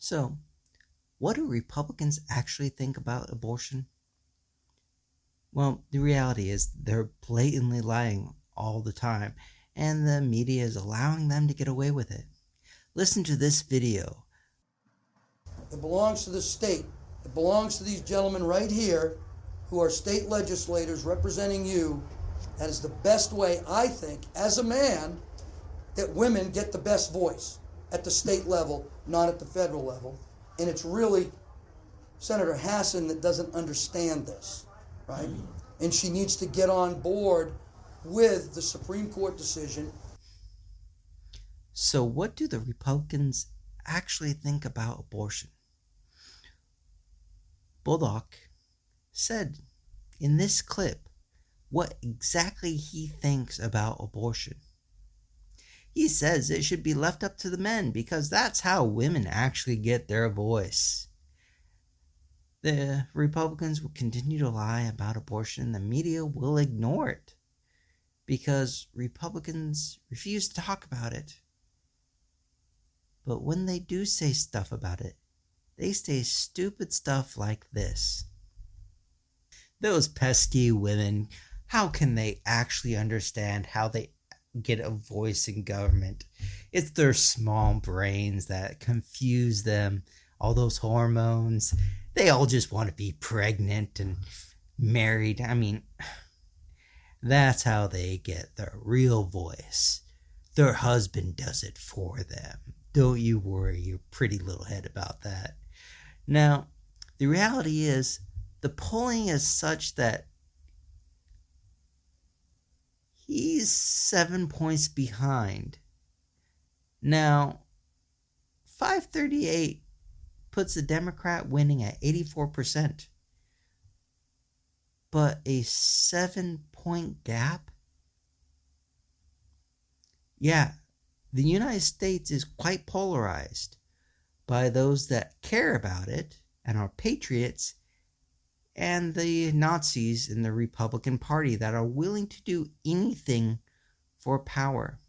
So, what do Republicans actually think about abortion? Well, the reality is they're blatantly lying all the time, and the media is allowing them to get away with it. Listen to this video. It belongs to the state. It belongs to these gentlemen right here who are state legislators representing you. That is the best way, I think, as a man, that women get the best voice at the state level, not at the federal level. And it's really Senator Hassan that doesn't understand this, right? And she needs to get on board with the Supreme Court decision. So, what do the Republicans actually think about abortion? Bullock said in this clip what exactly he thinks about abortion. He says it should be left up to the men because that's how women actually get their voice. The Republicans will continue to lie about abortion and the media will ignore it because Republicans refuse to talk about it. But when they do say stuff about it, they say stupid stuff like this. Those pesky women, how can they actually understand how they get a voice in government? It's their small brains that confuse them. All those hormones, they all just want to be pregnant and married. I mean, that's how they get their real voice. Their husband does it for them. Don't you worry your pretty little head about that. Now, the reality is, the polling is such that he's 7 points behind. Now, 538 puts the Democrat winning at 84%. But a 7-point gap? Yeah, the United States is quite polarized by those that care about it and are patriots, and the Nazis in the Republican Party that are willing to do anything for power.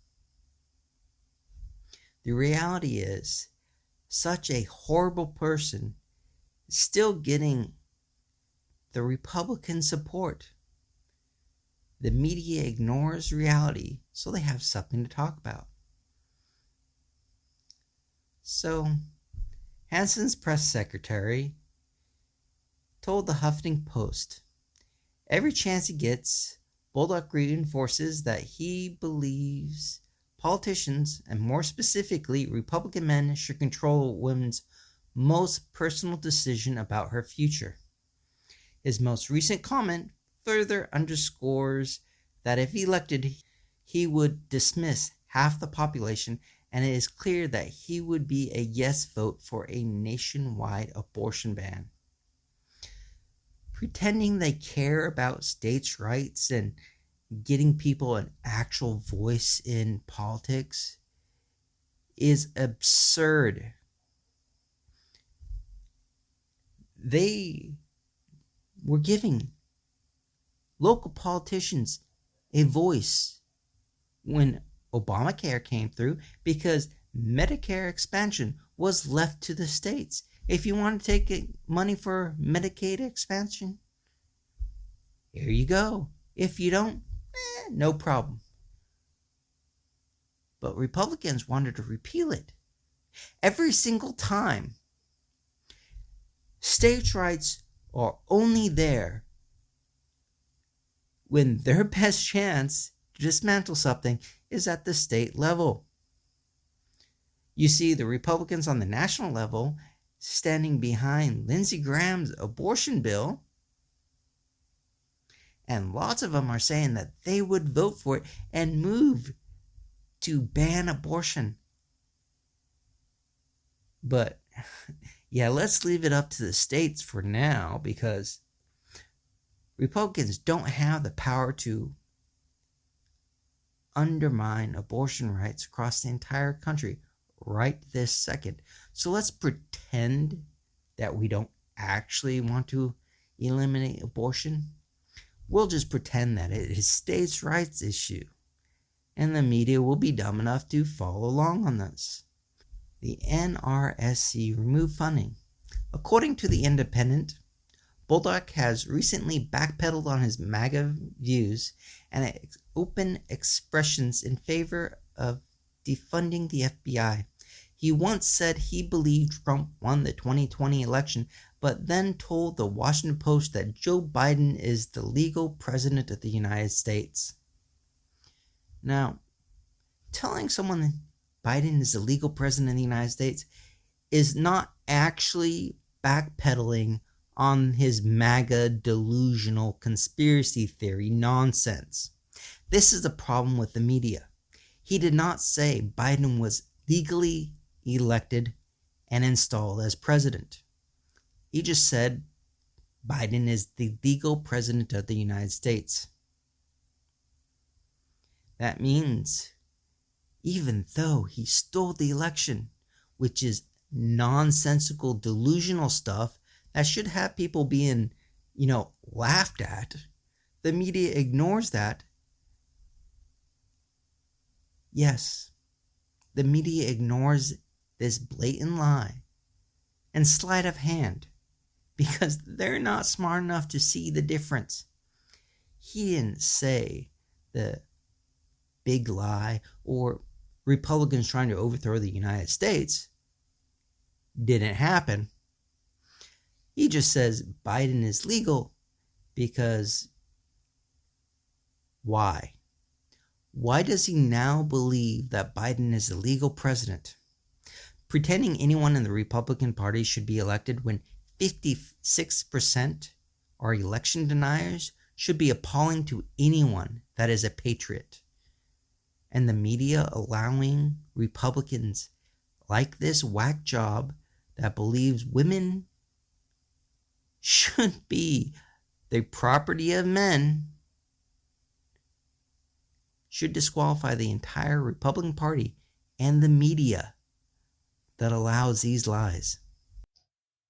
The reality is, such a horrible person is still getting the Republican support. The media ignores reality so they have something to talk about. So, Hassan's press secretary told the Huffington Post, every chance he gets, Bullock reinforces that he believes politicians, and more specifically Republican men, should control a woman's most personal decision about her future. His most recent comment further underscores that if elected, he would dismiss half the population, and it is clear that he would be a yes vote for a nationwide abortion ban. Pretending they care about states' rights and getting people an actual voice in politics is absurd. They were giving local politicians a voice when Obamacare came through because Medicare expansion was left to the states. If you want to take money for Medicaid expansion, here you go. If you don't, no problem. But Republicans wanted to repeal it. Every single time. States' rights are only there when their best chance to dismantle something is at the state level. You see the Republicans on the national level standing behind Lindsey Graham's abortion bill, and lots of them are saying that they would vote for it and move to ban abortion. But yeah, let's leave it up to the states for now because Republicans don't have the power to undermine abortion rights across the entire country right this second. So let's pretend that we don't actually want to eliminate abortion. We'll just pretend that it is states' rights issue, and the media will be dumb enough to follow along on this. the NRSC removed funding. According to The Independent, Bolduc has recently backpedaled on his MAGA views and open expressions in favor of defunding the FBI. He once said he believed Trump won the 2020 election, but then told the Washington Post that Joe Biden is the legal president of the United States. Now, telling someone Biden is the legal president of the United States is not actually backpedaling on his MAGA delusional conspiracy theory nonsense. This is the problem with the media. He did not say Biden was legally elected and installed as president. He just said Biden is the legal president of the United States. That means even though he stole the election, which is nonsensical, delusional stuff that should have people being, laughed at, the media ignores that. Yes, the media ignores this blatant lie and sleight of hand because they're not smart enough to see the difference. He didn't say the big lie or Republicans trying to overthrow the United States didn't happen. He just says Biden is legal because why? Why does he now believe that Biden is the legal president? Pretending anyone in the Republican Party should be elected when 56% are election deniers should be appalling to anyone that is a patriot. And the media allowing Republicans like this whack job that believes women should be the property of men should disqualify the entire Republican Party and the media that allows these lies.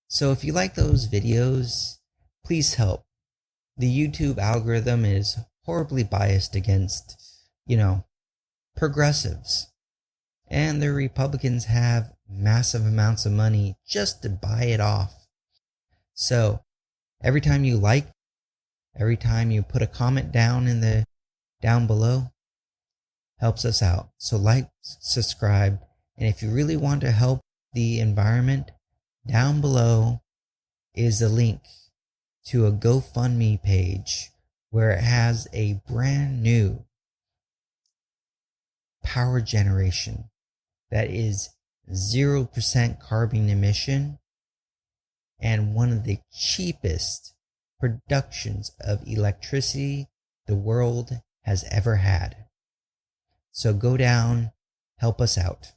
So if you like those videos, please help. The YouTube algorithm is horribly biased against, progressives. And the Republicans have massive amounts of money just to buy it off. So every time you every time you put a comment down below, helps us out. So like, subscribe, and if you really want to help the environment, down below is a link to a GoFundMe page where it has a brand new power generation that is 0% carbon emission and one of the cheapest productions of electricity the world has ever had. So go down, help us out.